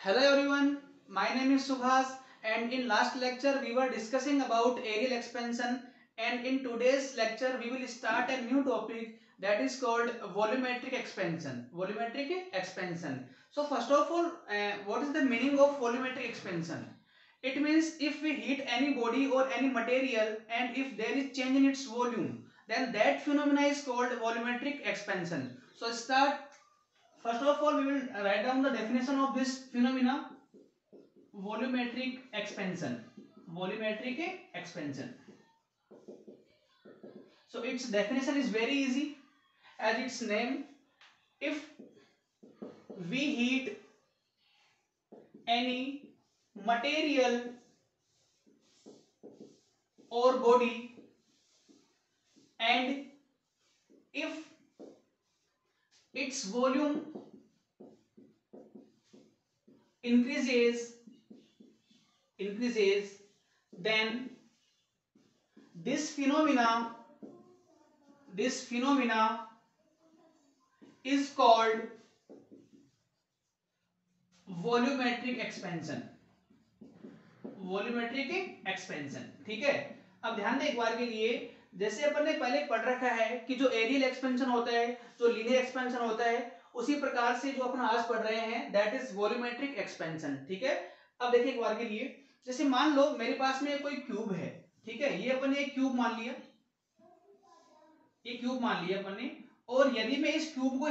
Hello everyone, my name is Subhas and in last lecture we were discussing about aerial expansion and in today's lecture we will start a new topic that is called volumetric expansion. Volumetric expansion. So first of all, what is the meaning of volumetric expansion? It means if we heat any body or any material and if there is change in its volume, then that phenomena is called volumetric expansion. So start. First of all, we will write down the definition of this phenomena: volumetric expansion. Volumetric expansion. So its definition is very easy, as its name. If we heat any material or body and if its volume increases, then this phenomena is called volumetric expansion. Volumetric expansion. ठीक है, अब ध्यान दें एक बार के लिए, जैसे अपन ने पहले पढ़ रखा है कि जो एरियल एक्सपेंशन होता है, जो लीनियर एक्सपेंशन होता है, उसी प्रकार से जो अपन आज पढ़ रहे हैं दैट इज वॉल्यूमेट्रिक एक्सपेंशन. ठीक है, अब देखिए एक बार के लिए, जैसे मान लो मेरे पास में कोई क्यूब है. ठीक है, ये अपन ने एक क्यूब मान लिया, ये क्यूब मान लिया अपन ने, और यदि मैं इस क्यूब को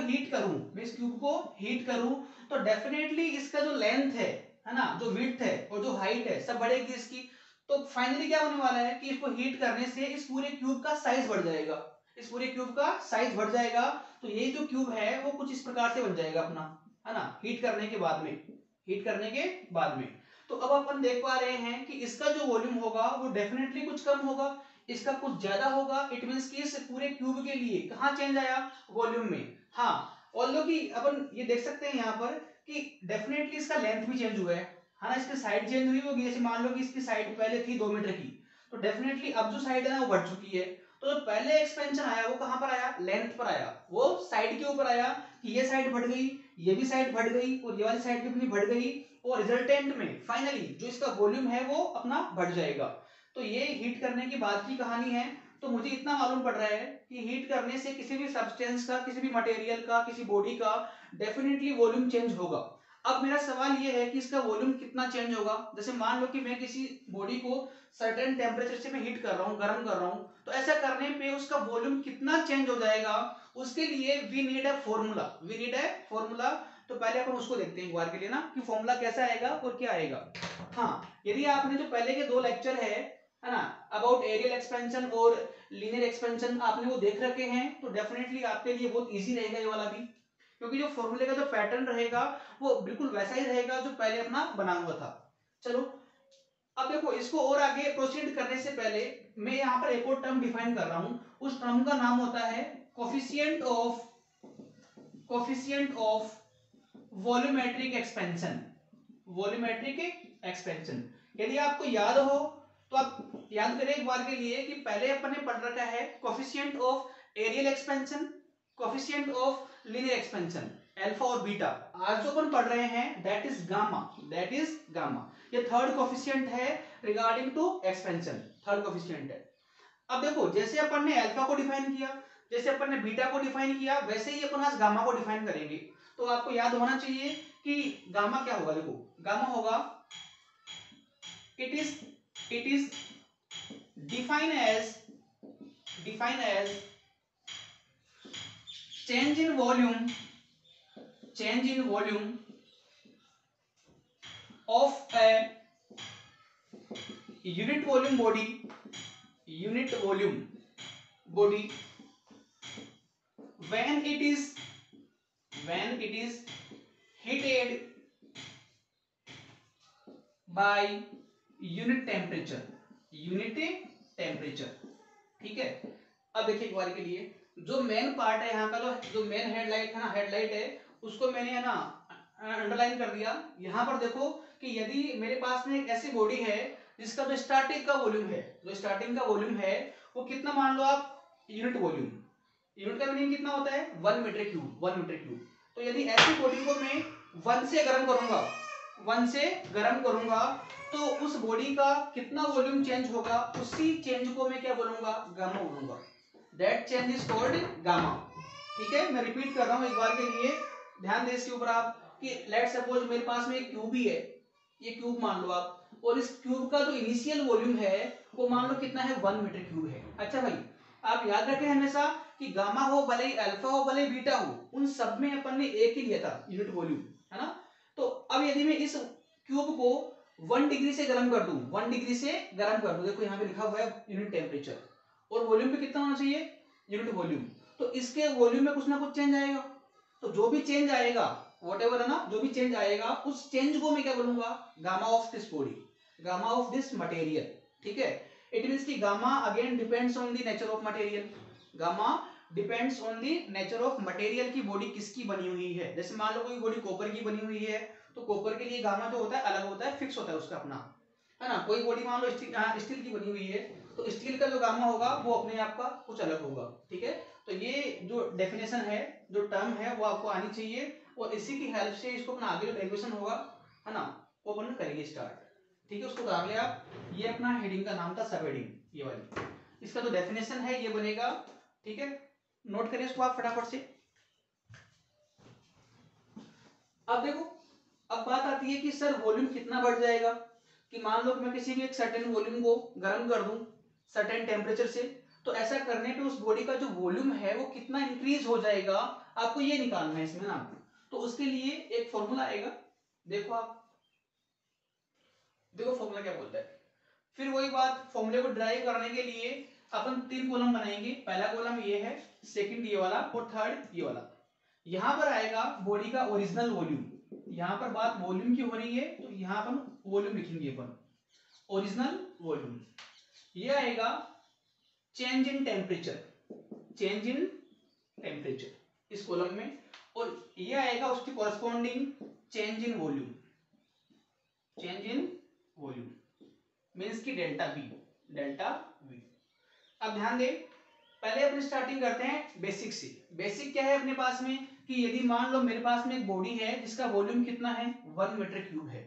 हीट करूं, तो डेफिनेटली इसका जो लेंथ है ना, जो विड्थ है और जो हाइट है, सब बढ़ेगी इसकी. तो फाइनली क्या होने वाला है कि इसको हीट करने से इस पूरे क्यूब का साइज बढ़ जाएगा. तो ये जो क्यूब है वो कुछ इस प्रकार से बन जाएगा अपना, है ना, हीट करने के बाद में. तो अब अपन देख पा रहे हैं कि इसका जो वॉल्यूम होगा वो डेफिनेटली कुछ कम होगा, इसका कुछ ज्यादा होगा. इट मींस कि इस पूरे क्यूब के लिए कहां चेंज आया? वॉल्यूम में. हाँ, ऑल्दो कि अपन ये देख सकते हैं यहाँ पर कि डेफिनेटली इसका लेंथ भी चेंज हुआ है ना, इसकी साइड चेंज हुई होगी. जैसे मान लो कि इसकी साइड पहले थी 2 मीटर की, तो डेफिनेटली अब जो साइड है ना वो बढ़ चुकी है. तो जो पहले एक्सपेंशन आया वो कहां पर आया? लेंथ पर आया, वो साइड के ऊपर आया कि ये साइड बढ़ गई, ये भी साइड बढ़ गई और ये वाली साइड भी बढ़ गई, और रिजल्टेंट में फाइनली जो इसका वॉल्यूम है वो अपना बढ़ जाएगा. तो ये हीट करने की बाद की कहानी है. तो मुझे इतना मालूम पड़ रहा है कि हीट करने से किसी भी सब्सटेंस का, किसी भी मटेरियल का, किसी बॉडी का डेफिनेटली वॉल्यूम चेंज होगा. अब मेरा सवाल ये है कि इसका वॉल्यूम कितना चेंज होगा. जैसे मान लो कि मैं किसी बॉडी को सर्टेन टेम्परेचर से मैं हीट कर रहा हूँ, गर्म कर रहा हूँ, तो ऐसा करने पे उसका वॉल्यूम कितना चेंज हो जाएगा, उसके लिए वी नीड ए फॉर्मूला. तो पहले अपन उसको देखते हैं एक बार के लिए ना, कि फॉर्मूला कैसा आएगा और क्या आएगा. हाँ, यदि आपने जो पहले के 2 लेक्चर है ना, अबाउट एरियल एक्सपेंशन और लीनियर एक्सपेंशन आपने वो देख रखे हैं, तो डेफिनेटली आपके लिए बहुत इजी रहेगा ये वाला भी, क्योंकि जो फॉर्मूले का जो पैटर्न रहेगा वो बिल्कुल वैसा ही रहेगा जो पहले अपना बना हुआ था. चलो अब देखो, इसको और आगे प्रोसीड करने से पहले मैं यहाँ पर एक और टर्म डिफाइन कर रहा हूं. उस टर्म का नाम होता है कोफिशिएंट ऑफ वॉल्यूमेट्रिक एक्सपेंशन. यदि आपको याद हो तो आप याद करें एक बार के लिए कि पहले अपन ने पढ़ रखा है coefficient of areal expansion, coefficient of linear expansion, alpha और बीटा. आज जो अपन पढ़ रहे हैं दैट इज गामा. ये थर्ड कोफिशिएंट है regarding to expansion, third coefficient है. अब देखो, जैसे अपन ने अल्फा को डिफाइन किया, जैसे अपन ने बीटा को डिफाइन किया, वैसे ही अपन आज गामा को डिफाइन करेंगे. तो आपको याद होना चाहिए कि गामा क्या होगा. देखो, गामा होगा it is defined as change in volume of a unit volume body when it is heated by unit temperature. ठीक है, अब देखिए एक बार के लिए, जो मेन पार्ट है यहाँ का, जो मेन हेडलाइट है उसको मैंने है ना अंडरलाइन कर दिया. यहाँ पर देखो कि यदि मेरे पास में एक ऐसी बॉडी है जिसका जो स्टार्टिंग का वॉल्यूम है वो कितना, मान लो आप यूनिट का मीनिंग कितना होता है? 1 मीटर क्यूब. तो यदि ऐसी बॉडी को मैं 1 से गर्म करूंगा, 1 से गर्म करूंगा तो उस बॉडी का कितना वॉल्यूम चेंज होगा, उसी चेंज को मैं क्या बोलूंगा, गामा बोलूंगा। That change is called gamma. ठीक है, मैं रिपीट कर रहा हूं एक बार के लिए, ध्यान दें इसके ऊपर आप कि लेट सपोज मेरे पास में एक क्यूब ही है, ये क्यूब मान लो आप, और इस क्यूब का जो इनिशियल वॉल्यूम है वो मान लो कितना है, 1 मीटर क्यूब है। अच्छा भाई, आप याद रखें हमेशा कि गामा हो भले ही अल्फा हो भले ही बीटा हो, उन सब में अपन ने एक ही लिया था यूनिट वॉल्यूम, है ना। तो अब यदि मैं इस क्यूब को 1 डिग्री से गर्म कर दूं, 1 डिग्री से गर्म कर दूं, देखो यहाँ पे लिखा हुआ है यूनिट टेम्परेचर, और वॉल्यूम पे कितना होना चाहिए, यूनिट वॉल्यूम। तो इसके वॉल्यूम में कुछ ना कुछ चेंज आएगा, तो जो भी चेंज आएगा व्हाटएवर है ना, जो भी चेंज आएगा उस चेंज को मैं क्या बोलूंगा, gamma of this body, gamma of this material. ठीक है, इट मींस कि gamma again depends on the nature of material, gamma depends on the nature of material की बॉडी किसकी बनी हुई है। जैसे मान लो कोई बॉडी कॉपर की बनी हुई है, तो कॉपर के लिए गामा जो होता है अलग होता है, फिक्स होता है उसका अपना, है ना। कोई बॉडी मान लो स्टील की बनी हुई है, तो स्टील का जो गामा होगा वो अपने आप का कुछ अलग होगा। ठीक है, तो ये जो डेफिनेशन है, जो टर्म है वो आपको आनी चाहिए, और इसी की हेल्प से इसको अपना आगे जो डेरिवेशन होगा, है ना, वो अपन करेंगे स्टार्ट। ठीक है, उसको कर ले आप। ये अपना हेडिंग का नाम था सब हेडिंग, ये वाली, इसका जो डेफिनेशन है ये बनेगा। ठीक है, नोट करिए इसको आप फटाफट से। अब देखो, अब बात आती है कि सर वॉल्यूम कितना बढ़ जाएगा, कि मान लो कि मैं किसी भी एक सर्टेन वॉल्यूम को गर्म कर दूं सर्टेन टेम्परेचर से, तो ऐसा करने पे उस बॉडी का जो वॉल्यूम है वो कितना इंक्रीज हो जाएगा, आपको ये निकालना है इसमें ना। तो उसके लिए एक फॉर्मूला आएगा, देखो आप, देखो फॉर्मूला क्या बोलता है। फिर वही बात, फॉर्मूले को ड्राइव करने के लिए अपन 3 कॉलम बनाएंगे, पहला कॉलम ये है, सेकंड ये वाला, और थर्ड ये वाला। यहां पर आएगा बॉडी का ओरिजिनल वॉल्यूम, यहां पर बात वॉल्यूम की हो रही है तो यहां अपन वॉल्यूम लिखेंगे अपन, ओरिजिनल वॉल्यूम। ये आएगा change in temperature, change in temperature इस कॉलम में, और ये आएगा उसकी corresponding change in volume, change in volume means की डेल्टा वी, डेल्टा वी। अब ध्यान दें, पहले अपन स्टार्टिंग करते हैं बेसिक से। बेसिक क्या है अपने पास में, कि यदि मान लो मेरे पास में एक बॉडी है जिसका वॉल्यूम कितना है, 1 मीटर क्यूब है,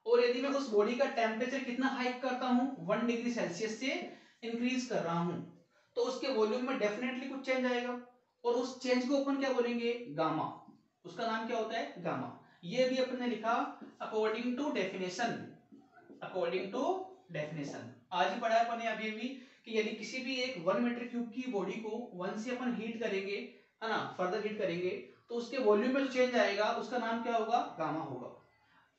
और यदि मैं उस बॉडी का टेम्परेचर कितना हाइक करता हूं, 1 डिग्री सेल्सियस से इंक्रीज कर रहा हूं, तो उसके वॉल्यूम में डेफिनेटली कुछ चेंज आएगा, और उस चेंज को अपन क्या बोलेंगे, गामा। उसका नाम क्या होता है, गामा। ये भी अपन ने लिखा according to definition, according to definition. आज ही पढ़ा है अपन ने अभी भी कि यदि किसी भी एक 1 मीटर क्यूब की बॉडी को 1 से अपन हीट करेंगे, है ना, फर्दर हीट करेंगे, तो उसके वॉल्यूम में जो चेंज आएगा उसका नाम क्या होगा, गामा होगा।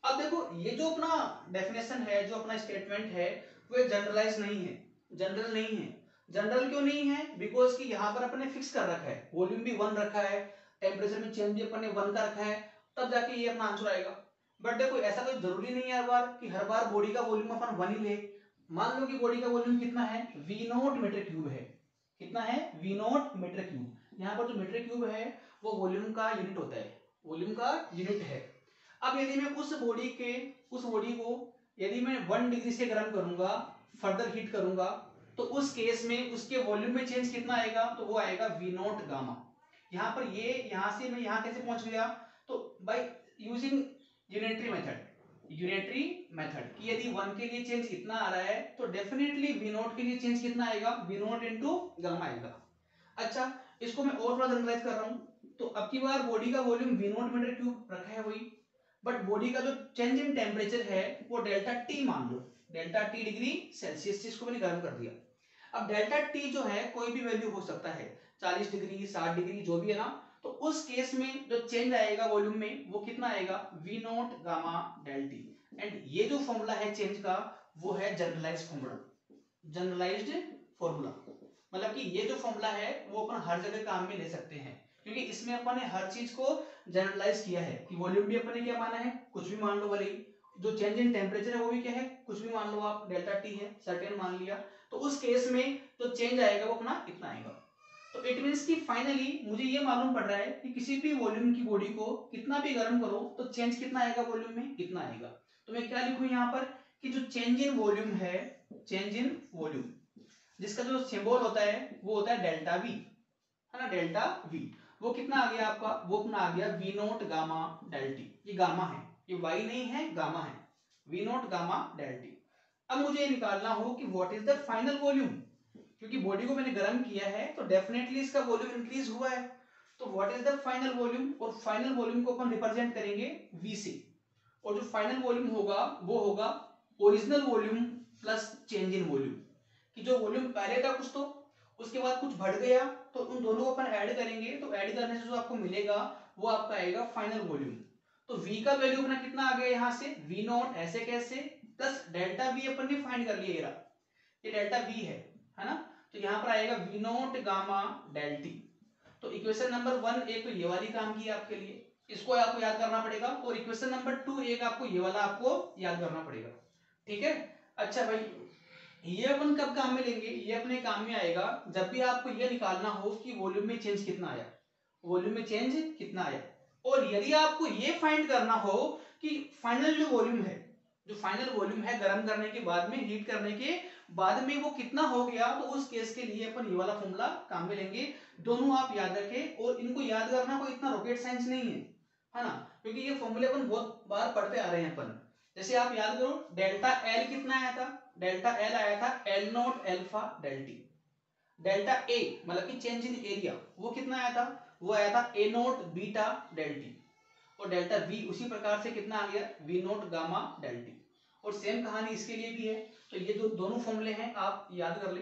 अब देखो, ये जो अपना डेफिनेशन है, जो अपना स्टेटमेंट है, वो जनरलाइज नहीं है, जनरल नहीं है। जनरल क्यों नहीं है, बिकॉज कि यहाँ पर अपन ने फिक्स कर रखा है, वॉल्यूम भी 1 रखा है, टेम्परेचर में चेंज भी अपन ने 1 का रखा है, तब जाके ये अपना आंसर आएगा। बट देखो, ऐसा कोई जरूरी नहीं है हर बार कि हर बार बॉडी का वॉल्यूम अपन 1 ही ले। मान लो कि बॉडी का वॉल्यूम कितना है, V0 मीटर क्यूब है, कितना है, V0 मीटर क्यूब। यहाँ पर जो मीटर क्यूब है वो वॉल्यूम का यूनिट होता है, वॉल्यूम का यूनिट है। अब यदि मैं उस बॉडी को यदि मैं 1 डिग्री से गर्म करूंगा, फर्दर हीट करूंगा, तो उस केस में उसके वॉल्यूम में चेंज कितना आएगा, तो वो आएगा V0 गामा। यहाँ पर ये, यहाँ से मैं यहाँ कैसे पहुंच गया, तो by using unitary method, unitary method कि यदि 1 के लिए चेंज इतना आ रहा है तो डेफिनेटली V0 के लिए चेंज कितना आएगा, V0 इनटू गामा आएगा। अच्छा, इसको मैं और थोड़ा जनरलाइज कर रहा हूं, तो अब की बार बॉडी का वॉल्यूम V0 मीटर क्यूब रखा है वही, बट बॉडी का जो चेंज इन टेम्परेचर है वो डेल्टा टी मान लो, डेल्टा टी डिग्री सेल्सियस से इसको मैंने गर्म कर दिया। अब डेल्टा टी जो है कोई भी वैल्यू हो सकता है, 40 डिग्री 60 डिग्री जो भी है ना, तो उस केस में जो चेंज आएगा वॉल्यूम में वो कितना आएगा, V0 gamma del T. And ये जो फॉर्मूला है चेंज का वो है जनरलाइज्ड फॉर्मूला, जनरलाइज्ड फॉर्मूला, मतलब कि ये जो फॉर्मूला है वो अपन हर जगह काम में ले सकते हैं, क्योंकि इसमें अपन ने हर चीज को जनरलाइज किया है कि वॉल्यूम भी अपन ने क्या माना है, कुछ भी मान लो, भले ही जो चेंज इन टेम्परेचर है वो भी क्या है, कुछ भी मान लो आप, डेल्टा टी है, सर्टेन मान लिया, तो उस केस में जो चेंज आएगा वो अपना इतना आएगा। तो इट मींस कि फाइनली मुझे ये मालूम पड़ रहा है कि किसी भी वॉल्यूम की बॉडी को कितना भी गर्म करो तो चेंज कितना आएगा वॉल्यूम में, इतना आएगा। तो मैं क्या लिखूं यहाँ पर कि जो चेंज इन वॉल्यूम है, चेंज इन वॉल्यूम जिसका जो सिंबल होता है वो होता है डेल्टा वी, है ना, डेल्टा वी। वो कितना आ गया आपका, वो अपना आ गया V0 गामा डेल टी, ये गामा है। ये y नहीं है, गामा है, v not gamma del t. अब मुझे ये निकालना हो कि what is the final volume, क्योंकि बॉडी को मैंने गर्म किया है तो डेफिनेटली इसका वॉल्यूम इंक्रीज हुआ है। तो what is the final volume, और फाइनल वॉल्यूम को अपन रिप्रेजेंट करेंगे v से, और जो फाइनल वॉल्यूम होगा वो होगा original volume plus change in volume, कि जो वॉल्यूम पहले था कुछ तो उसके बाद कुछ बढ़ गया, तो उन दोनों को अपन ऐड करेंगे, तो ऐड करने से जो आपको मिलेगा वो आपका आएगा फाइनल वॉल्यूम। तो v का वैल्यू अपना कितना आ गया यहाँ से, v नॉट ऐसे कैसे प्लस डेल्टा v अपन ने फाइंड कर लिया, ये डेल्टा v है ना, तो यहाँ पर आएगा v not gamma del t. तो इक्वेशन नंबर 1 एक तो ये वाली काम की आपके लिए, इसको आपको याद करना पड़ेगा, और इक्वेशन नंबर 2 एक आपको ये वाला आपको याद करना पड़ेगा, ठीक है। अच्छा भाई, ये अपन कब काम में लेंगे, ये अपने काम में आएगा जब भी आपको ये निकालना हो कि वॉल्यूम में चेंज कितना आया, वॉल्यूम में चेंज कितना आया, और यदि आपको ये फाइंड करना हो कि फाइनल जो वॉल्यूम है, जो फाइनल वॉल्यूम है गर्म करने के बाद में, हीट करने के बाद में वो कितना हो गया, तो उस केस के लिए अपन ये वाला फॉर्मूला काम में लेंगे। दोनों आप याद रखें, और इनको याद करना कोई इतना रॉकेट साइंस नहीं है ना, क्योंकि ये फॉर्मूले अपन बहुत बार पढ़ते आ रहे हैं अपन। जैसे आप याद करो डेल्टा एल कितना आया था, डेल्टा एल आया था L not alpha delta. Delta A मतलब कि चेंज इन एरिया, वो कितना आया था, वो आया था a not beta del t. और डेल्टा वी उसी प्रकार से कितना आ गया, v not gamma del t. और सेम कहानी इसके लिए भी है। तो ये जो दोनों फॉर्मूले हैं आप याद कर ले,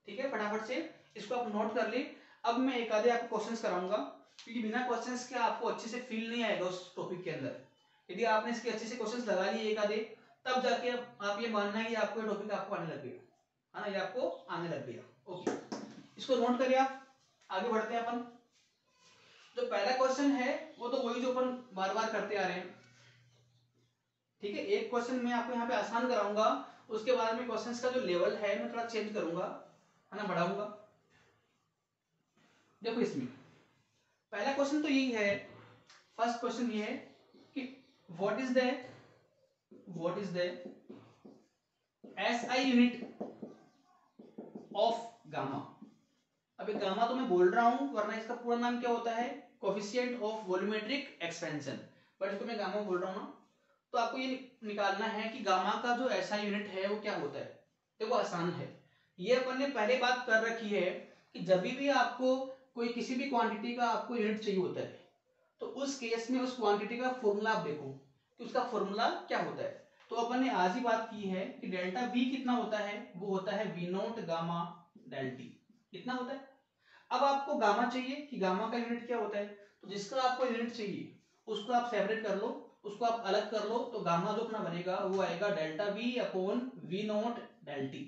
ठीक है, फटाफट से इसको आप नोट कर ले। अब मैं एक आधे आपको क्वेश्चंस कराऊंगा, क्योंकि बिना क्वेश्चंस के आपको अच्छे से फील नहीं आएगा उस टॉपिक के अंदर। यदि आपने इसके अच्छे से क्वेश्चंस लगा लिए एक आधे, तब जाके आप ये मानना है कि आपको ये टॉपिक आपको आने लग गया, है ना, ये आपको आने लग गया। ओके, इसको नोट करिए आप, आगे बढ़ते हैं अपन। जो पहला क्वेश्चन है वो तो वही जो अपन बार बार करते आ रहे हैं, ठीक है। एक क्वेश्चन मैं आपको यहाँ पे आसान कराऊंगा, उसके बाद में क्वेश्चंस का जो लेवल है मैं थोड़ा चेंज करूंगा, है ना, बढ़ाऊंगा। देखो इसमें पहला क्वेश्चन तो यही है, फर्स्ट क्वेश्चन ये है कि what is the SI unit of gamma. अभी गामा तो मैं बोल रहा हूं, वरना इसका पूरा नाम क्या होता है, coefficient of volumetric expansion, but इसको मैं गामा बोल रहा हूं ना। तो आपको ये निकालना है कि गामा का जो SI यूनिट है वो क्या होता है। देखो आसान है, ये अपन ने पहले बात कर रखी है कि जब भी आपको कोई किसी भी क्वांटिटी का आपको यूनिट चाहिए होता है, तो उस केस में उस क्वांटिटी का फॉर्मूला आप देखो कि उसका फॉर्मूला क्या होता है। तो अपन ने आज ही बात की है कि डेल्टा V कितना होता है, वो होता है V not gamma del t, कितना होता है। अब आपको गामा चाहिए कि गामा का यूनिट क्या होता है, तो जिसका आपको यूनिट चाहिए उसको आप सेपरेट कर लो, उसको आप अलग कर लो, तो गामा जो अपना बनेगा वो आएगा delta V upon V not del t.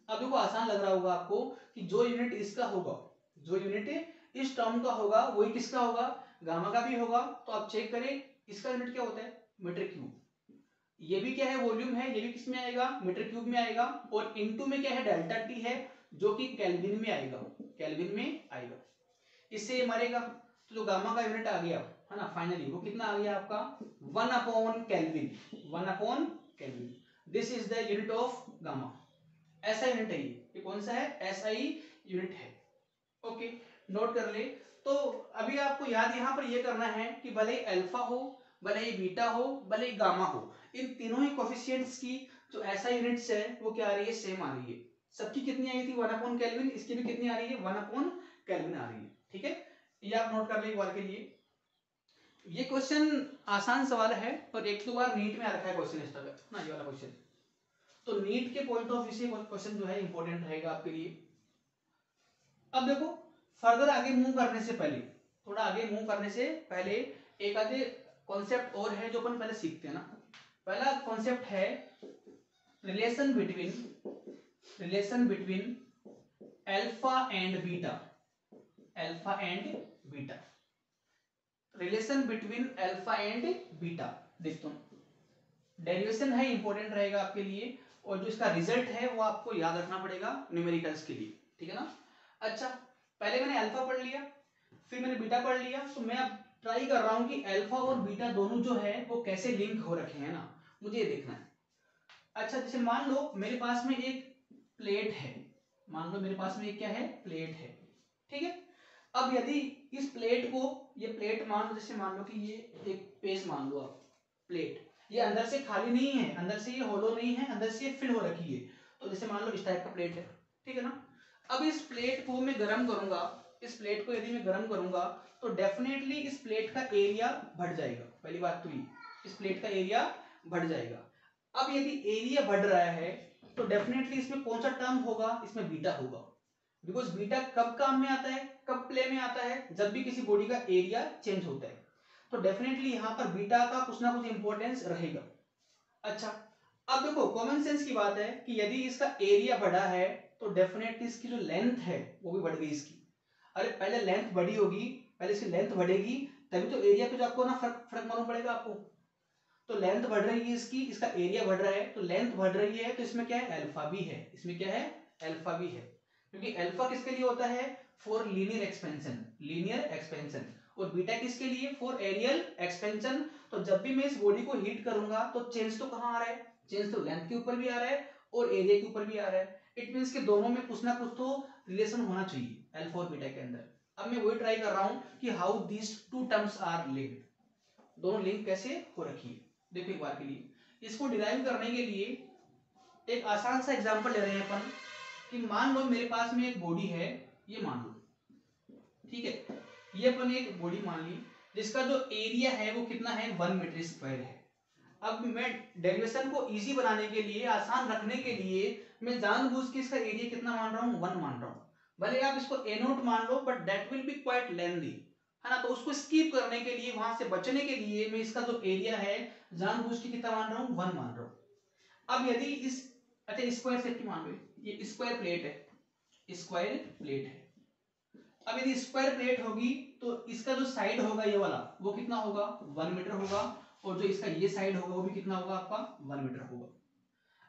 अब देखो आसान लग रहा होगा आपको कि जो यूनिट इसका होगा, जो यूनिट इस टर्म का होगा वही किसका होगा, गामा का भी होगा। तो आप चेक करें इसका यूनिट क्या होता है, मीटर क्यूब। ये भी क्या है, वॉल्यूम है, ये भी किस में आएगा, मीटर क्यूब में आएगा। और इनटू में क्या है, डेल्टा टी है जो कि केल्विन में आएगा, केल्विन में आएगा, इससे ये मरेगा। तो जो गामा का यूनिट आ गया है ना, फाइनली वो कितना आ गया आपका 1 upon kelvin, 1 upon kelvin. This is the unit of gamma. ऐसा यूनिट है ये कौन सा है, SI यूनिट है। ओके, नोट कर ले। तो अभी आपको याद यहाँ पर ये करना है कि भले ही अल्फा हो, भले ही बीटा हो, भले ही गामा हो, इन तीनों ही कोफिशिएंट्स की जो SI यूनिट्स है वो क्या आ रही है, सेम आ रही है। सबकी कितनी आई थी 1 अपॉन केल्विन, इसकी भी कितनी आ रही है 1 अपॉन केल्विन आ रही है, ठीक है। ये आप नोट कर ले एक बार के लिए। ये क्वेश्चन आसान सवाल है और एक दो बार नीट में आ रखा है क्वेश्चन इस तरह ना, ये वाला क्वेश्चन। तो नीट के पॉइंट ऑफ व्यू से क्वेश्चन जो है इंपॉर्टेंट रहेगा आपके लिए। अब देखो फर्दर आगे मूव करने से पहले, थोड़ा आगे मूव करने से पहले एक आधे कॉन्सेप्ट और है जो अपन पहले सीखते हैं ना। पहला कॉन्सेप्ट है relation between alpha and beta, alpha and beta, relation between alpha and beta. देखते हैं, डेरिवेशन है इंपॉर्टेंट रहेगा आपके लिए, और जो इसका रिजल्ट है वो आपको याद रखना पड़ेगा न्यूमेरिकल्स के लिए, ठीक है ना। अच्छा, पहले मैंने अल्फा पढ़ लिया, फिर मैंने बीटा पढ़ लिया, तो मैं अब ट्राई कर रहा हूं कि अल्फा और बीटा दोनों जो है वो कैसे लिंक हो रखे हैं ना, मुझे ये देखना है। अच्छा, जैसे मान लो मेरे पास में एक प्लेट है, मान लो मेरे पास में एक क्या है, प्लेट है, ठीक है। अब यदि इस प्लेट को, ये प्लेट मान लो, जैसे मान लो कि ये एक पेज मान लो आप, प्लेट, ये अंदर से खाली नहीं है, अंदर से ये होलो नहीं है, अंदर से ये फिल हो रखी है। तो जैसे मान लो इस टाइप का प्लेट है, ठीक है ना। अब इस प्लेट को मैं गर्म करूंगा, इस प्लेट को यदि मैं गर्म करूंगा तो डेफिनेटली इस प्लेट का एरिया बढ़ जाएगा। पहली बात तो ये, इस प्लेट का एरिया बढ़ जाएगा। अब यदि एरिया बढ़ रहा है तो डेफिनेटली इसमें कौन सा टर्म होगा, इसमें बीटा होगा। बिकॉज बीटा कब काम में आता है, कब प्ले में आता है, जब भी किसी बॉडी का एरिया चेंज होता है। तो डेफिनेटली यहाँ पर बीटा का कुछ ना कुछ इंपॉर्टेंस रहेगा। अच्छा, अब देखो कॉमन सेंस की बात है कि यदि इसका एरिया बढ़ा है तो डेफिनेटली इसकी जो लेंथ है वो भी बढ़ गई इसकी। अरे पहले लेंथ बढ़ी होगी, पहले इसकी लेंथ बढ़ेगी तभी तो एरिया पे जो आपको ना फर्क फर्क मालूम पड़ेगा आपको। तो लेंथ बढ़ रही है इसकी, इसका एरिया बढ़ रहा है, तो लेंथ बढ़ रही है तो इसमें क्या है, अल्फा भी है। इसमें क्या है, अल्फा भी है। क्योंकि अल्फा किसके लिए होता है, for linear expansion, linear expansion. और बीटा किसके लिए, फॉर एरियल एक्सपेंशन। तो जब भी मैं इस बॉडी को हीट करूंगा तो चेंज तो कहां आ रहा है, चेंज तो लेंथ के ऊपर भी आ रहा है और एरिया के ऊपर भी आ रहा है। इट मींस कि दोनों में कुछ ना कुछ तो रिलेशन होना चाहिए अल्फा और बीटा के अंदर। अब मैं वही ट्राई कर रहा हूं कि how these two terms are linked, दोनों लिंक कैसे हो रखी है। देखो एक बार के लिए, इसको डिराइव करने के लिए एक आसान सा एग्जांपल ले रहे हैं अपन कि मान लो मेरे पास में एक बॉडी है, ये मान लो, ठीक है, ये अपन एक बॉडी मान ली जिसका जो एरिया है वो कितना है, 1 मीटर स्क्वायर है। अब मैं डेरिवेशन को इजी बनाने के लिए, आसान रखने के लिए मैं जानबूझ के इसका एरिया कितना मान रहा हूँ, 1 मान रहा हूँ। भले आप इसको ए नोट मान लो but that will be quite lengthy, है ना। तो उसको स्किप करने के लिए, वहां से बचने के लिए मैं इसका जो एरिया है जानबूझ के कितना मान रहा हूँ, 1 मान रहा हूँ। अब यदि इस, अच्छा स्क्वायर सेट की मान लो, ये स्क्वायर प्लेट है, स्क्वायर प्लेट है। अब यदि स्क्वायर प्लेट होगी तो इसका जो साइड होगा ये वाला वो कितना होगा, 1 मीटर होगा। और जो इसका ये साइड होगा वो भी कितना होगा आपका, 1 मीटर होगा।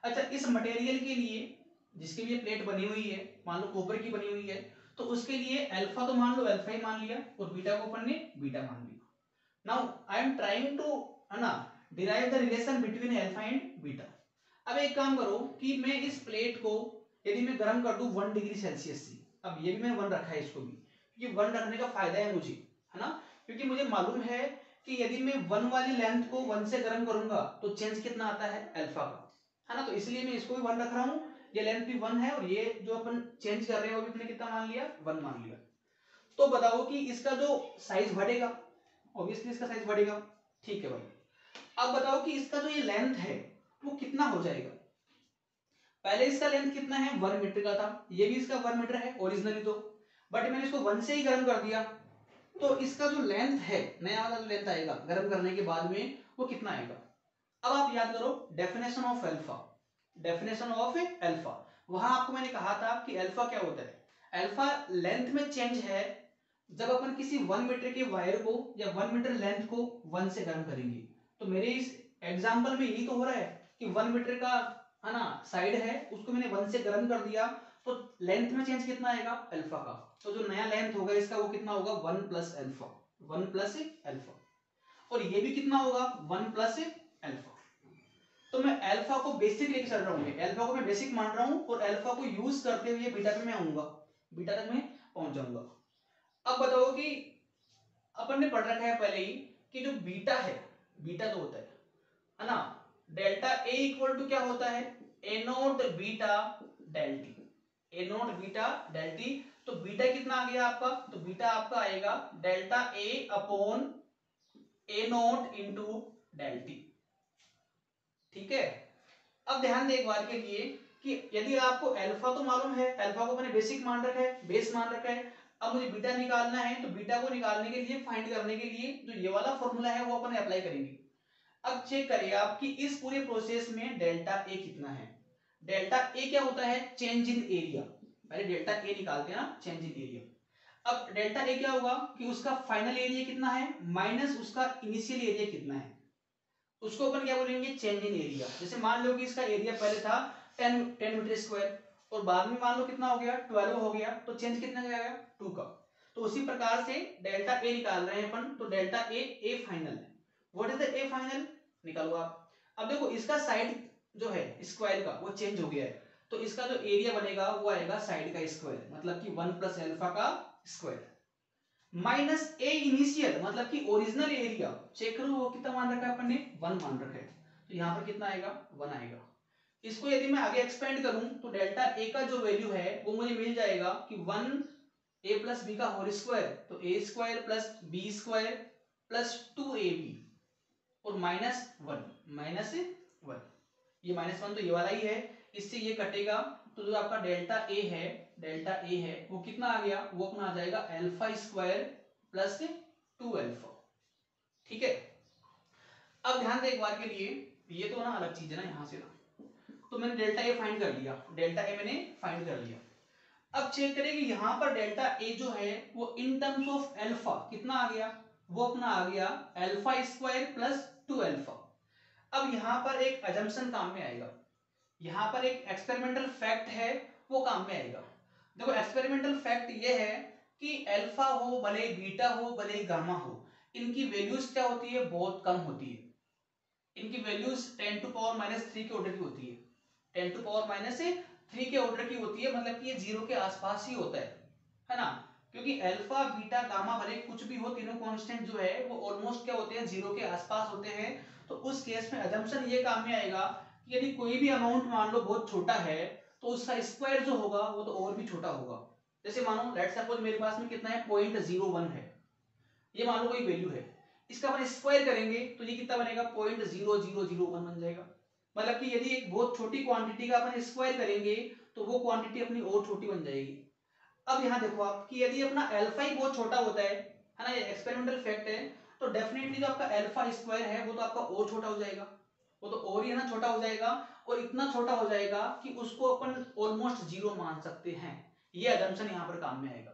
अच्छा, इस मटेरियल के लिए जिसकी भी ये प्लेट बनी हुई है, मान लो कॉपर की बनी हुई है, तो उसके लिए अल्फा तो मान लो अल्फा ही मान लिया और बीटा को अपन ने बीटा मान लिया। Now I am trying to, है ना, derive the relation between alpha and beta. अब एक काम करो कि मैं इस प्लेट को यदि मैं गर्म कर दूं 1 डिग्री सेल्सियस से, अब ये भी मैंने 1 रखा है इसको भी, क्योंकि 1 रखने का फायदा है मुझे, है ना। क्योंकि मुझे मालूम है कि यदि मैं 1 वाली लेंथ को 1 से गर्म करूंगा तो चेंज कितना आता है, अल्फा का, है ना। तो इसलिए मैं इसको भी 1 रख रहा हूँ, ये लेंथ भी 1 है और ये जो अपन चेंज कर रहे हैं वो भी अपने कितना मान लिया, 1 मान लिया। तो बताओ कि इसका जो साइज बढ़ेगा, ऑब्वियसली इसका साइज बढ़ेगा, ठीक है भाई। अब बताओ कि इसका जो ये लेंथ है वो कितना हो जाएगा। पहले इसका लेंथ कितना है, 1 मीटर का था, ये भी इसका 1 मीटर है ओरिजिनली तो, बट मैंने इसको 1 से ही गर्म कर दिया तो इसका जो लेंथ है, नया वाला जो लेंथ आएगा गर्म करने के बाद में वो कितना आएगा। अब आप याद करो definition of alpha, definition of alpha, वहां आपको मैंने कहा था कि अल्फा क्या होता है, अल्फा लेंथ में चेंज है जब अपन किसी 1 मीटर के वायर को या 1 मीटर लेंथ को 1 से गर्म करेंगे। तो मेरे इस एग्जांपल में यही तो हो रहा है कि 1 मीटर का, है ना, साइड है, उसको मैंने 1 से गर्म कर दिया तो लेंथ में चेंज कितना आएगा, अल्फा का। तो जो नया लेंथ होगा इसका वो कितना होगा, 1 प्लस अल्फा, 1 प्लस अल्फा। और ये भी कितना होगा, 1 प्लस अल्फा। तो मैं अल्फा को बेसिक लेके चल रहा हूँ, अल्फा को मैं बेसिक मान रहा हूँ और अल्फा को यूज करते हुए बीटा पे मैं आऊंगा, बीटा तक मैं पहुंच जाऊंगा। अब बताओ कि अपन ने पढ़ रखा है पहले ही कि जो बीटा है, बीटा तो होता है ना, डेल्टा ए इक्वल टू क्या होता है, ए नोट बीटा डेल्टी, ए नोट बीटा डेल्टी। तो बीटा कितना आ गया आपका, तो बीटा आपका आएगा delta A upon A note into डेल्टी, ठीक है। अब ध्यान दे एक बार के लिए कि यदि आपको अल्फा तो मालूम है, अल्फा को मैंने बेसिक मान रखा है, बेस मान रखा है, अब मुझे बीटा निकालना है तो बीटा को निकालने के लिए, फाइंड करने के लिए जो ये वाला फॉर्मूला है वो अपन अप्लाई करेंगे। अब चेक करिए आप कि इस पूरे प्रोसेस में डेल्टा ए कितना है। डेल्टा ए क्या होता है, चेंज इन एरिया, पहले डेल्टा ए निकालते हैं ना, चेंज इन एरिया। अब डेल्टा ए क्या होगा कि उसका फाइनल एरिया कितना है माइनस उसका इनिशियल एरिया कितना है, उसको अपन क्या बोलेंगे, चेंज इन एरिया। जैसे मान लो कि इसका एरिया पहले था 10 मीटर स्क्वायर और बाद में मान लो कितना हो गया, 12 हो गया, तो चेंज कितना गया, 2 का। तो उसी प्रकार से डेल्टा ए निकाल रहे हैं अपन, तो डेल्टा ए फाइनल है। What is the A final, निकालो आप। अब देखो इसका साइड जो है स्क्वायर का वो चेंज हो गया है, तो इसका जो एरिया बनेगा वो आएगा साइड का स्क्वायर, मतलब कि 1 प्लस अल्फा का स्क्वायर माइनस ए इनिशियल, मतलब कि ओरिजिनल एरिया, चेक करो वो कितना मान रखा है अपन ने, 1 मान रखा है। तो यहाँ पर कितना आएगा 1 आएगा। इसको यदि मैं आगे एक्सपेंड करूं तो डेल्टा ए का जो वैल्यू है वो मुझे मिल जाएगा कि 1a प्लस बी का होल स्क्वायर, तो A square plus B square plus 2ab और -1 ये -1 तो ये वाला ही है, इससे ये कटेगा तो जो आपका डेल्टा ए है वो कितना आ गया, वो अपना आ जाएगा अल्फा स्क्वायर प्लस 2 अल्फा। ठीक है, अब ध्यान दे एक बार के लिए, ये तो ना अलग चीज है ना, यहां से ना, तो मैंने डेल्टा ए फाइंड कर लिया, डेल्टा ए मैंने फाइंड कर लिया। अब चेक करें कि यहां पर डेल्टा ए जो है वो इन टर्म्स ऑफ अल्फा कितना आ गया, वो अपना आ गया अल्फा स्क्वायर प्लस 2 अल्फा। अब यहां पर एक अजम्पशन काम में आएगा, यहां पर एक एक्सपेरिमेंटल फैक्ट है वो काम में आएगा। देखो एक्सपेरिमेंटल फैक्ट ये है कि अल्फा हो भले बीटा हो भले गामा हो, इनकी वैल्यूज क्या होती है, बहुत कम होती है। इनकी वैल्यूज 10 टू पावर -3 के ऑर्डर की होती है, 10 टू पावर -3 के ऑर्डर की होती है, मतलब कि ये जीरो के आसपास ही होता है ना, क्योंकि अल्फा बीटा गामा भले कुछ भी हो, तीनों कांस्टेंट जो है वो ऑलमोस्ट क्या होते हैं, जीरो के आसपास होते हैं। तो उस केस में अजम्पशन ये काम में आएगा कि यदि कोई भी अमाउंट मान लो बहुत छोटा है तो उसका स्क्वायर जो होगा वो तो और भी छोटा होगा। जैसे मानो लेट्स सपोज मेरे पास में कितना है 0.01 है, ये मान लो कोई वैल्यू है, इसका अपन स्क्वायर करेंगे तो ये कितना बनेगा 0.0001 बन जाएगा। मतलब कि यदि एक बहुत छोटी क्वांटिटी का अपन स्क्वायर करेंगे तो वो क्वांटिटी अपनी और छोटी बन जाएगी। अब यहाँ देखो आप कि यदि अपना अल्फा ही बहुत छोटा होता है ना, ये एक्सपेरिमेंटल फैक्ट है, तो डेफिनेटली जो आपका अल्फा स्क्वायर है वो तो आपका और छोटा हो जाएगा, वो तो और ही है ना छोटा हो जाएगा, और इतना छोटा हो जाएगा कि उसको अपन ऑलमोस्ट जीरो मान सकते हैं। ये अजम्पशन यहाँ पर काम में आएगा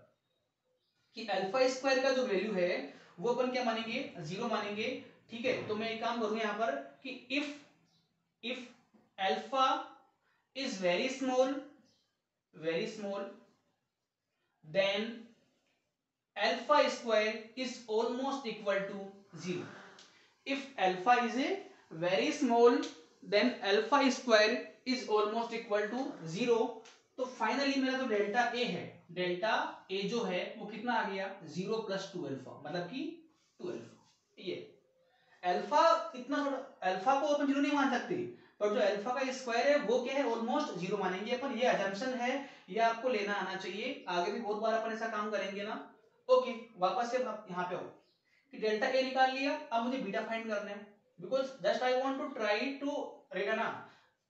कि अल्फा स्क्वायर का जो वैल्यू है वो अपन क्या मानेंगे, जीरो मानेंगे। ठीक है, तो मैं एक काम करूंगा यहाँ पर कि if alpha is very small then alpha square is almost equal to 0. If alpha is a very small then alpha square is almost equal to 0. तो फाइनली मेरा जो डेल्टा ए है, डेल्टा ए जो है वो कितना आ गया 0 प्लस 2 अल्फा, मतलब कि 2 अल्फा। ये अल्फा इतना थोड़ा, अल्फा को अपन जीरो नहीं मान सकते, पर जो अल्फा का स्क्वायर है वो क्या है ऑलमोस्ट जीरो मानेंगे अपन। ये अजम्पशन है, ये आपको लेना आना चाहिए, आगे भी बहुत बार अपन ऐसा काम करेंगे ना। ओके, वापस से आप यहाँ पे आओ कि डेल्टा ए निकाल लिया, अब मुझे बीटा फाइंड करना है, because just I want to try to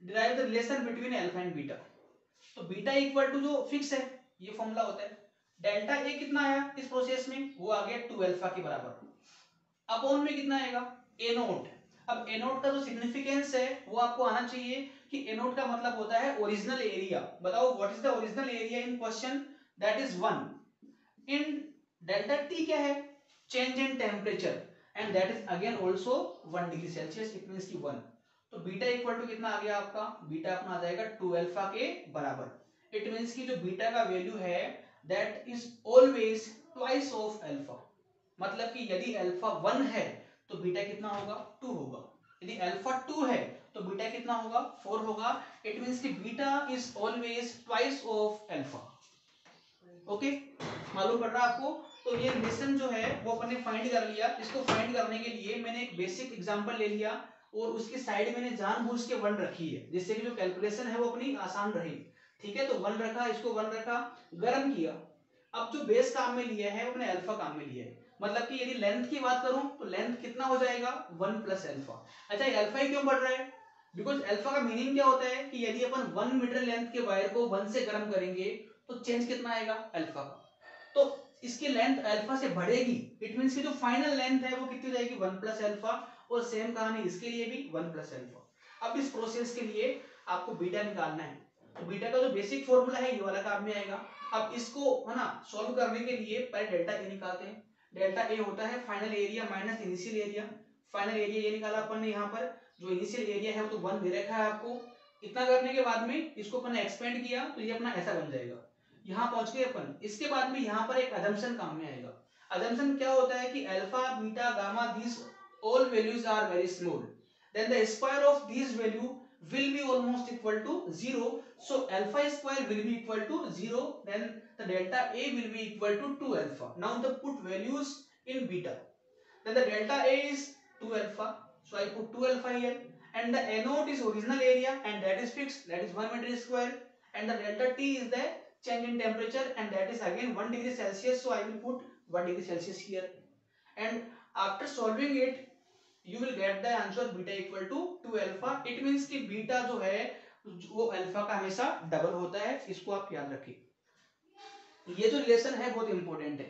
derive the relation between alpha and beta. तो बीटा इक्वल टू जो फिक्स है ये फॉर्मूला होता है, डेल्टा ए कितना आया इस प्रोसेस में, वो आ गया 2 अल्फा के बराबर, अपॉन में कितना आएगा ए नोट। अब ए नोट का जो सिग्निफिकेंस है वो आपको आना चाहिए कि ए नोट का मतलब होता है ओरिजिनल एरिया। बताओ what is the original area in question, that is 1 in delta T क्या है, change in temperature, and that is again also 1 degree Celsius, it means की 1। तो बीटा इक्वल टू कितना आ गया आपका, बीटा अपना आ जाएगा 2 अल्फा के बराबर। इट मींस की जो बीटा का वैल्यू है that is always twice of alpha, मतलब कि यदि अल्फा 1 है तो बीटा कितना होगा 2 होगा, यदि अल्फा 2 है तो बीटा कितना होगा 4 होगा। इट मींस कि beta is always twice of alpha. Okay, मालूम पड़ रहा है आपको। तो ये रिलेशन जो है वो अपन ने फाइंड कर लिया। इसको फाइंड करने के लिए मैंने एक बेसिक एग्जांपल ले लिया और उसके साइड मैंने जानबूझ के 1 रखी है, जिससे कि जो कैलकुलेशन है वो अपनी आसान रहे। ठीक है, तो 1 रखा, इसको 1 रखा, गर्म किया। अब जो बेस काम में लिया है वो अपने अल्फा काम में लिया है, मतलब कि यदि लेंथ की बात करूं तो लेंथ कितना हो जाएगा 1 प्लस अल्फा। अच्छा, ये अल्फा ही क्यों बढ़ रहा है, बिकॉज अल्फा का मीनिंग क्या होता है कि यदि अपन 1 मीटर लेंथ के वायर को 1 से गर्म करेंगे तो चेंज कितना आएगा अल्फा का, तो इसकी लेंथ अल्फा से बढ़ेगी। इट मींस कि जो फाइनल लेंथ है वो कितनी जाएगी 1 प्लस अल्फा, और सेम कहानी इसके लिए भी 1 प्लस अल्फा। अब इस प्रोसेस के लिए आपको बीटा निकालना है, तो बीटा का जो बेसिक फॉर्मूला है ये वाला काम में आएगा। अब इसको है ना सॉल्व करने के लिए पहले डेल्टा ए निकालते हैं। डेल्टा ए होता है final area minus initial area. Final area ये निकाला अपन ने, यहाँ पर जो इनिशियल एरिया है वो तो 1 दे रखा है आपको। इतना करने के बाद में इसको अपन ने एक्सपेंड किया तो ये अपना ऐसा बन जाएगा। यहाँ पहुंच गए अपन। इसके बाद में यहाँ पर एक अजम्पशन काम में आएगा। अजम्पशन क्या होता है कि alpha beta gamma these all values are very small, then the square of these value will be almost equal to 0, so alpha square will be equal to 0, then the delta A will be equal to 2 alpha. Now the put values in beta, then the delta A is 2 alpha, so I put 2 alpha here, and the A naught is original area and that is fixed, that is 1 meter square, and the delta T is the change in temperature and that is again 1 degree Celsius, so I will put 1 degree Celsius here, and after solving it you will get the answer beta equal to 2 alpha. It means कि beta जो है वो alpha का हमेशा double होता है, इसको आप याद रखिए. ये जो रिलेशन है बहुत इंपॉर्टेंट है,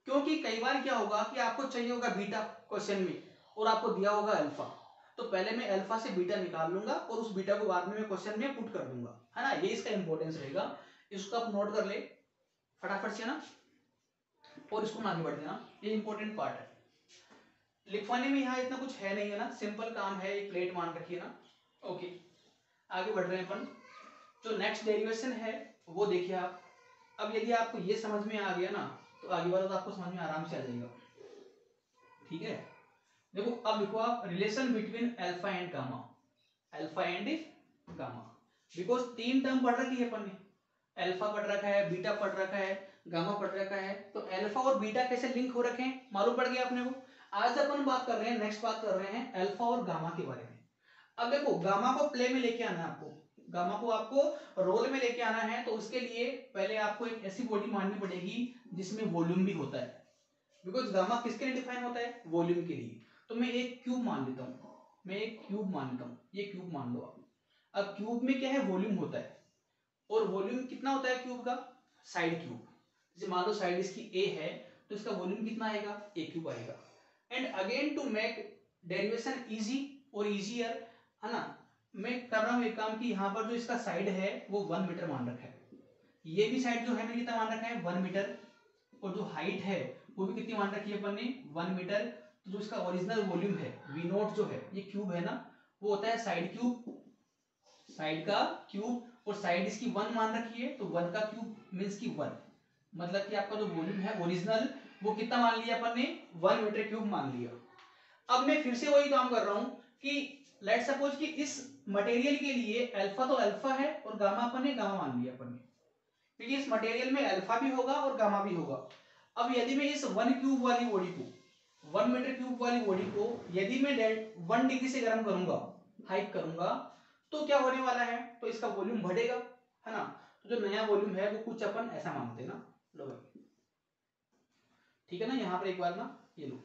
क्योंकि कई बार क्या होगा कि आपको चाहिए होगा बीटा क्वेश्चन में और आपको दिया होगा अल्फा, तो पहले मैं अल्फा से बीटा निकाल लूंगा और उस बीटा को बाद में मैं क्वेश्चन में पुट कर दूंगा, है ना. ये इसका इंपॉर्टेंस रहेगा, इसको आप नोट कर ले फटाफट से ना, और इसको आगे बढ़ देना, ये इंपॉर्टेंट पार्ट है. लिखवाने में यहाँ इतना कुछ है नहीं है ना, सिंपल काम है, एक प्लेट मान रखिए ना. ओके, आगे बढ़ रहे हैं अपन. जो नेक्स्ट डेरिवेशन है वो देखिए आप. अब यदि आपको ये समझ में आ गया ना तो आगे वाला तो आपको समझ में आराम से आ जाएगा. ठीक है, देखो अब लिखो आप relation between alpha and gamma. Alpha and gamma, because 3 term पढ़ रखी है अपन ने, अल्फा पढ़ रखा है, बीटा पढ़ रखा है, गामा पढ़ रखा है, तो अल्फा और बीटा कैसे लिंक हो रखे हैं मालूम पड़ गया अपने को. आज अपन बात कर रहे हैं, नेक्स्ट बात कर रहे हैं अल्फा और गामा के बारे में. अब देखो गामा को प्ले में लेके आना है आपको, गामा को आपको रोल में लेके आना है, तो उसके लिए पहले आपको एक ऐसी बॉडी माननी पड़ेगी जिसमें वॉल्यूम भी होता है, बिकॉज गामा किसके लिए डिफाइन होता है, वॉल्यूम के लिए. तो मैं एक क्यूब मान लेता हूं, मैं एक क्यूब मान लेता हूं, ये क्यूब मान लो आप. अब क्यूब में क्या है, वॉल्यूम होता है, और वॉल्यूम कितना होता है क्यूब का, साइड क्यूब. जैसे मान लो साइड इसकी ए है तो इसका वॉल्यूम कितना आएगा, ए क्यूब आएगा. And again to make derivation easy और इजियर, है ना, मैं कर रहा हूं एक काम कि यहाँ पर जो इसका साइड है वो 1 मीटर मान रखा है, ये भी साइड जो है मैंने कितना मान रखा है 1 मीटर, और जो हाइट है वो भी कितनी मान रखी है अपन ने 1 मीटर. तो जो इसका ओरिजिनल वॉल्यूम है वी नोट जो है, ये क्यूब है ना, वो होता है साइड क्यूब, साइड का क्यूब, और साइड इसकी 1 मान रखी है, तो 1 का क्यूब मींस की 1, मतलब कि आपका जो वॉल्यूम है ओरिजिनल वो कितना मान लिया अपन ने 1 मीटर क्यूब मान लिया. अब मैं फिर से वही काम कर रहा हूं कि लेट सपोज कि इस मटेरियल के लिए अल्फा तो अल्फा है और गामा अपन ने गामा मान लिया अपन ने, क्योंकि इस मटेरियल में अल्फा भी होगा और गामा भी होगा. अब यदि मैं इस 1 क्यूब वाली बॉडी को, 1 मीटर क्यूब वाली बॉडी को यदि मैं 1 डिग्री से गर्म करूंगा, हाइट करूंगा, तो क्या होने वाला है, तो इसका वॉल्यूम बढ़ेगा, है ना. तो जो नया वॉल्यूम है वो कुछ अपन ऐसा मानते हैं ना, लो भाई, ठीक है ना. यहाँ पर एक बार ना ये लो,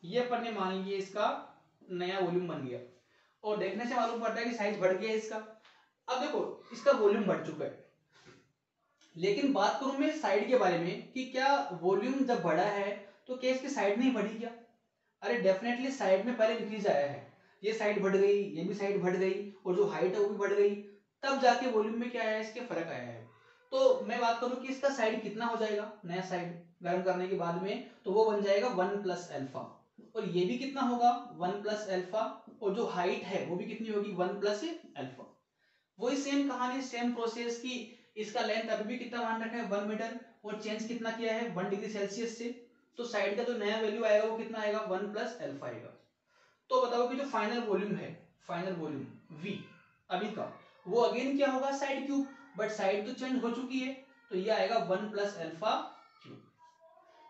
ये अपन ने मान लिया इसका नया वॉल्यूम बन गया, और देखने से मालूम पड़ता है कि साइज बढ़ गया इसका. अब देखो इसका वॉल्यूम बढ़ चुका है, लेकिन बात करूं मैं साइड के बारे में कि क्या वॉल्यूम जब बढ़ा है तो क्या इसकी साइड नहीं बढ़ी क्या. अरे डेफिनेटली साइड में पहले इंक्रीज आया है, ये साइड बढ़ गई, ये भी साइड बढ़ गई, और जो हाइट है वो भी बढ़ गई, तब जाके वॉल्यूम में क्या आया है, इसके फर्क आया है. तो मैं बात करूं कि इसका साइड कितना हो जाएगा, नया साइड गर्म करने के बाद में, तो वो बन जाएगा 1 प्लस अल्फा, और ये भी कितना होगा 1 प्लस अल्फा, और जो हाइट है वो भी कितनी होगी 1 प्लस अल्फा. वही सेम कहानी, सेम प्रोसेस की, इसका लेंथ अभी भी कितना मान रखा है 1 मीटर, और चेंज कितना किया है 1 डिग्री सेल्सियस से, तो साइड का जो नया वैल्यू आएगा वो कितना आएगा 1 प्लस अल्फा आएगा. तो बताओ कि जो फाइनल वॉल्यूम है, फाइनल वॉल्यूम V अभी का, वो अगेन क्या होगा साइड क्यूब, बट साइड तो चेंज हो चुकी है, तो ये आएगा 1 प्लस अल्फा क्यूब.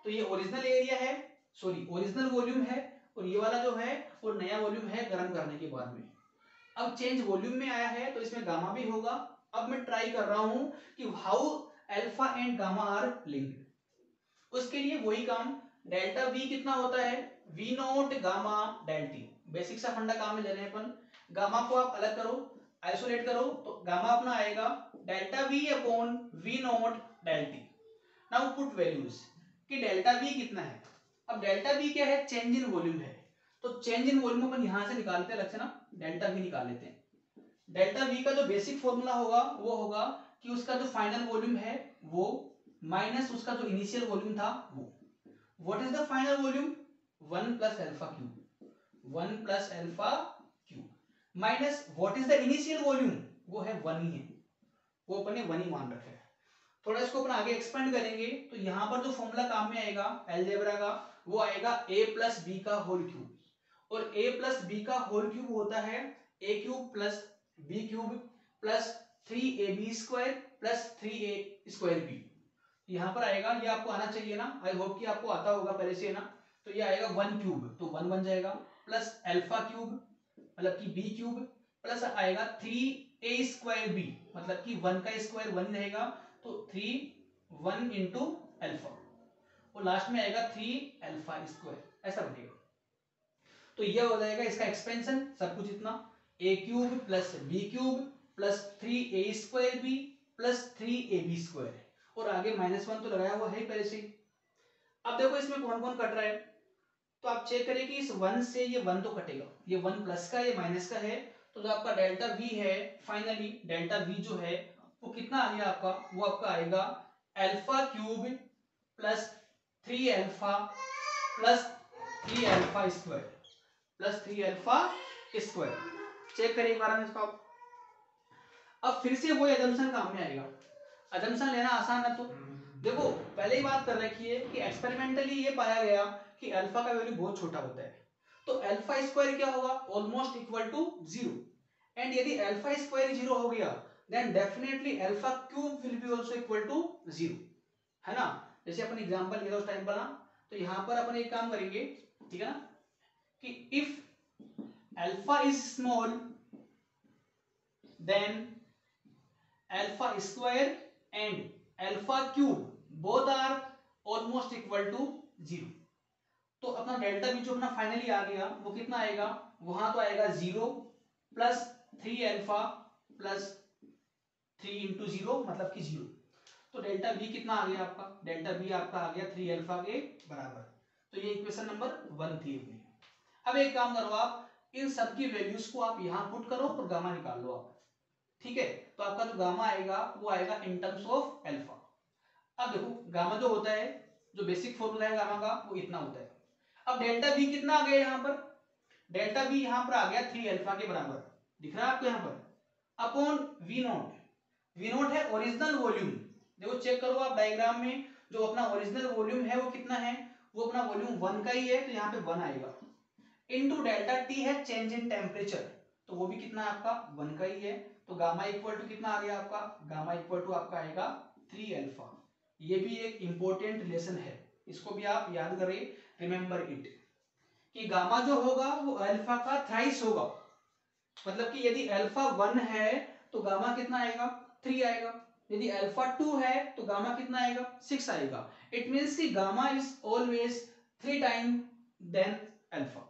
तो ये ओरिजिनल एरिया है, सॉरी ओरिजिनल वॉल्यूम है, और ये वाला जो है वो नया वॉल्यूम है गर्म करने के बाद में. अब चेंज वॉल्यूम में आया है तो इसमें गामा भी होगा. अब मैं ट्राई कर रहा हूं कि how alpha and gamma are linked. उसके लिए वही काम, डेल्टा V कितना होता है, V not gamma del T. Basic सा फंडा काम में ले रहे हैं अपन. गामा को आप अलग करो, आइसोलेट करो, तो गामा अपना आएगा delta V upon V not del T. Now put values कि डेल्टा V कितना है. अब डेल्टा V क्या है, चेंज इन वॉल्यूम है, तो चेंज इन वॉल्यूम अपन यहां से निकालते हैं, अलग से ना डेल्टा V निकाल लेते हैं. डेल्टा V का जो बेसिक फॉर्मूला होगा वो होगा कि उसका जो फाइनल वॉल्यूम है वो माइनस उसका जो इनिशियल वॉल्यूम था वो. What is the final volume 1 plus alpha cube, 1 plus alpha cube, minus what is the initial volume, वो है 1 ही है, वो अपन ने 1 ही मान रखा है. थोड़ा इसको अपन आगे एक्सपेंड करेंगे तो यहाँ पर जो फॉर्मूला काम में आएगा अलजेब्रा का वो आएगा a प्लस बी का होल क्यूब, और a प्लस बी का होल क्यूब होता है a cube plus b cube plus 3ab square plus 3a square b. यहाँ पर आएगा, ये आपको आना चाहिए ना, आई होप कि आपको आता होगा पहले से ना. तो ये आएगा 1 क्यूब, तो 1 बन जाएगा, प्लस अल्फा क्यूब मतलब कि बी क्यूब प्लस आएगा 3a²b, मतलब कि 1 का स्क्वायर 1 रहेगा तो 1 इंटू अल्फा, और लास्ट में आएगा 3α², ऐसा बनेगा। तो ये हो जाएगा इसका एक्सपेंशन, सब कुछ इतना a³ plus b³ plus 3a²b plus 3ab², और आगे -1 तो लगाया हुआ है पहले से। अब देखो इसमें कौन कौन कट रहा है, तो आप चेक करें कि इस 1 से ये 1 तो कटेगा, ये 1 प्लस का, ये माइनस का है, तो जो आपका डेल्टा v है, फाइनली डेल्टा v जो है वो कितना आ गया आपका, वो आपका आएगा α³ प्लस 3α प्लस 3α² प्लस 3α²। चेक करिए एक बार इसको आप। अब फिर से वो एजम्पशन काम में आएगा, एजम्पशन लेना आसान है। तो देखो पहले ही बात कर रखी है कि एक्सपेरिमेंटली ये पाया गया कि अल्फा का वैल्यू बहुत छोटा होता है, तो α² क्या होगा, ऑलमोस्ट इक्वल टू 0, एंड यदि α² 0 हो गया then definitely α³ will be also equal to 0, है ना। जैसे अपन एग्जांपल लिया उस टाइम पर ना, तो यहां पर अपन एक काम करेंगे, ठीक है ना, कि if alpha is small then α² and α³ both are almost equal to 0, तो अपना डेल्टा भी जो अपना फाइनली आ गया वो कितना आएगा, वहां तो आएगा 0 प्लस 3α प्लस 3 इंटू 0 मतलब कि 0, तो डेल्टा बी कितना आ गया आपका, डेल्टा बी आपका आ गया 3α के बराबर। तो ये इक्वेशन नंबर 1 थी अपनी। अब एक काम करो आप, इन सब की वैल्यूज को आप यहां पुट करो और गामा निकाल लो आप, ठीक है। तो आपका जो गामा आएगा वो आएगा इन टर्म्स ऑफ अल्फा। अब देखो गामा जो होता है, जो बेसिक फॉर्मूला है गामा का वो इतना होता है। अब डेल्टा बी कितना आ गया यहाँ पर, डेल्टा बी यहाँ पर आ गया 3α के बराबर, दिख रहा है आपको यहाँ पर, अपॉन वी नॉट है ओरिजिनल वॉल्यूम। देखो चेक करो आप डायग्राम में, जो अपना ओरिजिनल वॉल्यूम है वो कितना है, वो अपना वॉल्यूम 1 का ही है, तो यहाँ पे 1 आएगा, इनटू डेल्टा टी है चेंज इन टेम्परेचर, तो वो भी कितना है आपका 1 का ही है, तो गामा इक्वल टू कितना आ गया आपका, गामा इक्वल टू आपका आएगा 3α। ये भी एक इंपॉर्टेंट लेसन है, इसको भी आप याद करें, रिमेंबर इट, कि गामा जो होगा वो अल्फा का थ्राइस होगा, मतलब कि यदि अल्फा 1 है तो गामा कितना आएगा, 3 आएगा, यदि अल्फा 2 है तो गामा कितना आएगा, 6 आएगा। इट मींस कि gamma is always 3 time then alpha.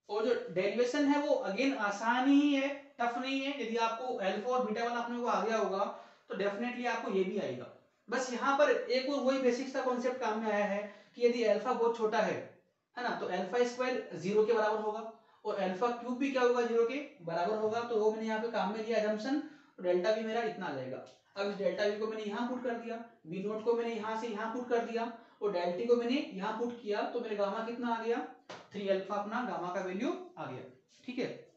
और जो डेरिवेशन है वो अगेन आसान ही है, टफ नहीं है। यदि आपको अल्फा और बीटा वाला अपने को आ गया होगा तो डेफिनेटली आपको ये भी आएगा। बस यहाँ पर एक और वही बेसिक्स का कॉन्सेप्ट काम में आया है कि यदि अल्फा बहुत छोटा है ना, तो α² 0 के बराबर होगा और α³ भी क्या होगा, 0 के बराबर होगा। तो वो मैंने यहाँ पे काम में लिया assumption, तो डेल्टा भी मेरा इतना आ जाएगा। अब इस डेल्टा वी को मैंने यहाँ पुट कर दिया, वी नोट को मैंने यहाँ से यहाँ पुट कर दिया और डेल्टा को मैंने यहाँ पुट किया, तो मेरे गामा कितना आ गया, 3α अपना गामा का वैल्यू आ गया। ठीक है,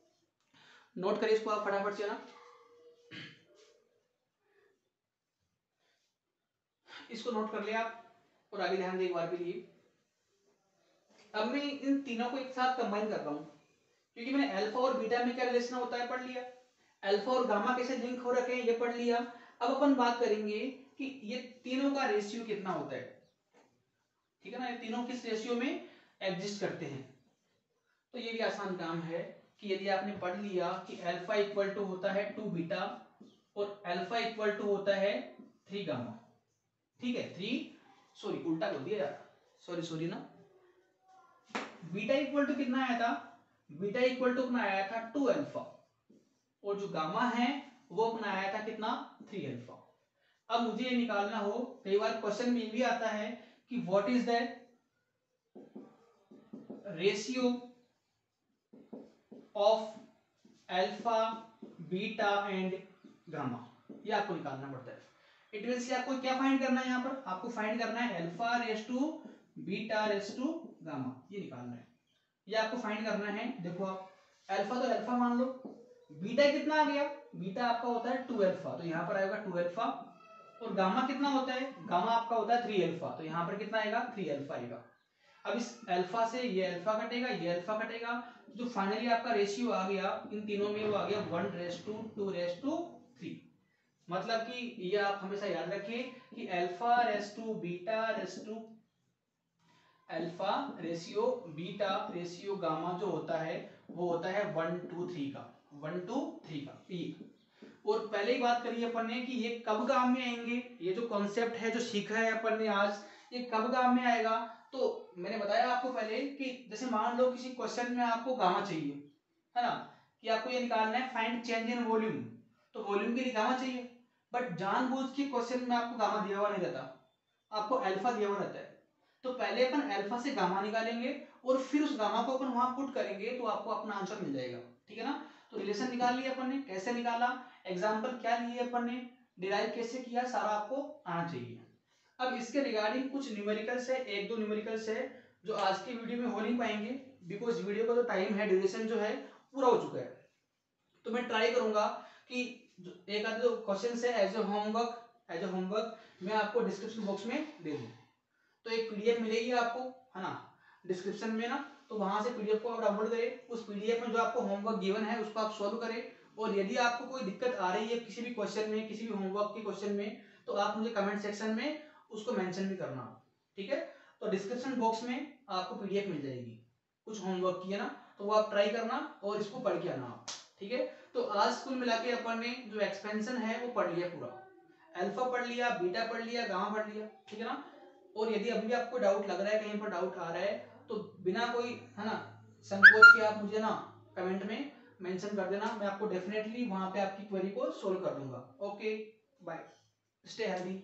नोट करिए इसको आप फटाफट से ना, इसको नोट कर लिया आप और आगे ध्यान दें एक बार के लिए। अब मैं इन तीनों को एक साथ कंबाइन कर रहा हूं, क्योंकि मैंने अल्फा और बीटा में क्या रिलेशन होता है पढ़ लिया, अल्फा और गामा कैसे लिंक हो रखे हैं ये पढ़ लिया। अब अपन बात करेंगे कि ये तीनों का रेशियो कितना होता है, ठीक है ना, ये तीनों किस रेशियो में एग्जिस्ट करते हैं। तो ये भी आसान काम है कि यदि आपने पढ़ लिया कि अल्फा इक्वल टू होता है 2 बीटा और अल्फा इक्वल टू होता है 3 गामा, ठीक है, 3 सॉरी उल्टा बोल दिया यार, सॉरी ना, बीटा इक्वल टू कितना आया था, बीटा इक्वल टू अपना आया था 2 अल्फा और जो गामा है वो अपना आया था कितना 3 अल्फा। अब मुझे ये निकालना हो, कई बार क्वेश्चन में भी आता है कि what is the ratio of alpha beta and gamma, ये आपको निकालना पड़ता है। इट मींस आपको क्या फाइंड करना है, यहाँ पर आपको फाइंड करना है alpha raise to beta raise to gamma, ये निकालना है, ये आपको फाइंड करना है। देखो आप अल्फा तो अल्फा मान लो, बीटा कितना आ गया, बीटा आपका होता है 2 अल्फा, तो यहाँ पर आएगा 2 अल्फा, और गामा कितना होता है, गामा आपका होता है 3 अल्फा, तो यहाँ पर कितना आएगा 3 अल्फा आएगा। अब इस अल्फा से ये अल्फा कटेगा, ये अल्फा कटेगा, जो फाइनली आपका रेशियो आ गया इन तीनों में वो आ गया 1:2:3। मतलब कि ये आप हमेशा याद रखिए कि alpha raise to beta raise to alpha ratio beta ratio gamma जो होता है वो होता है 1:3 का, 1:3 का पीक। और पहले ही बात करी अपन ने कि ये कब काम में आएंगे, ये जो कॉन्सेप्ट है जो सीखा है अपन ने आज, ये कब काम में आएगा। तो मैंने बताया आपको पहले कि जैसे मान लो किसी क्वेश्चन में आपको गामा चाहिए, है ना, कि आपको ये निकालना है फाइंड चेंज इन वॉल्यूम, तो वॉल्यूम के लिए गामा चाहिए, बट जानबूझ के क्वेश्चन में आपको गामा दिया हुआ नहीं रहता, आपको अल्फा दिया हुआ रहता है। तो पहले अपन अल्फा से गामा निकालेंगे और फिर उस गामा को अपन वहां पुट करेंगे तो आपको अपना आंसर मिल जाएगा, ठीक है ना। तो रिलेशन निकाल लिया अपन ने, कैसे निकाला, एग्जाम्पल क्या लिए अपन ने, डिराइव कैसे किया, सारा आपको आना चाहिए। अब इसके रिगार्डिंग कुछ न्यूमेरिकल्स है, एक दो न्यूमेरिकल्स है जो आज की वीडियो में हो नहीं पाएंगे बिकॉज वीडियो का जो टाइम है, ड्यूरेशन जो है पूरा हो चुका है। तो मैं ट्राई करूंगा कि एक आध जो क्वेश्चन है एज ए होमवर्क मैं आपको डिस्क्रिप्शन बॉक्स में दे दूं। तो एक पीडीएफ मिलेगी आपको, है ना, डिस्क्रिप्शन में ना, तो वहां से पीडीएफ को आप डाउनलोड करें, उस पीडीएफ में जो आपको होमवर्क गिवन है उसको आप सॉल्व करें। और यदि आपको कोई दिक्कत आ रही है किसी भी क्वेश्चन में, किसी भी होमवर्क के क्वेश्चन में, तो आप मुझे कमेंट सेक्शन में उसको मेंशन भी करना, ठीक है। तो डिस्क्रिप्शन बॉक्स में आपको पीडीएफ मिल जाएगी कुछ होमवर्क की, है ना, तो वो आप ट्राई करना और इसको पढ़ के आना आप, ठीक है। तो आज कुल मिला के अपन ने जो एक्सपेंशन है वो पढ़ लिया पूरा, अल्फा पढ़ लिया, बीटा पढ़ लिया, गामा पढ़ लिया, ठीक है ना। और यदि अभी भी आपको डाउट लग रहा है, कहीं पर डाउट आ रहा है, तो बिना कोई, है ना, संकोच के आप मुझे ना कमेंट में मेंशन कर देना, मैं आपको डेफिनेटली वहां पे आपकी क्वेरी को सोल्व कर दूंगा। Okay, bye, stay healthy.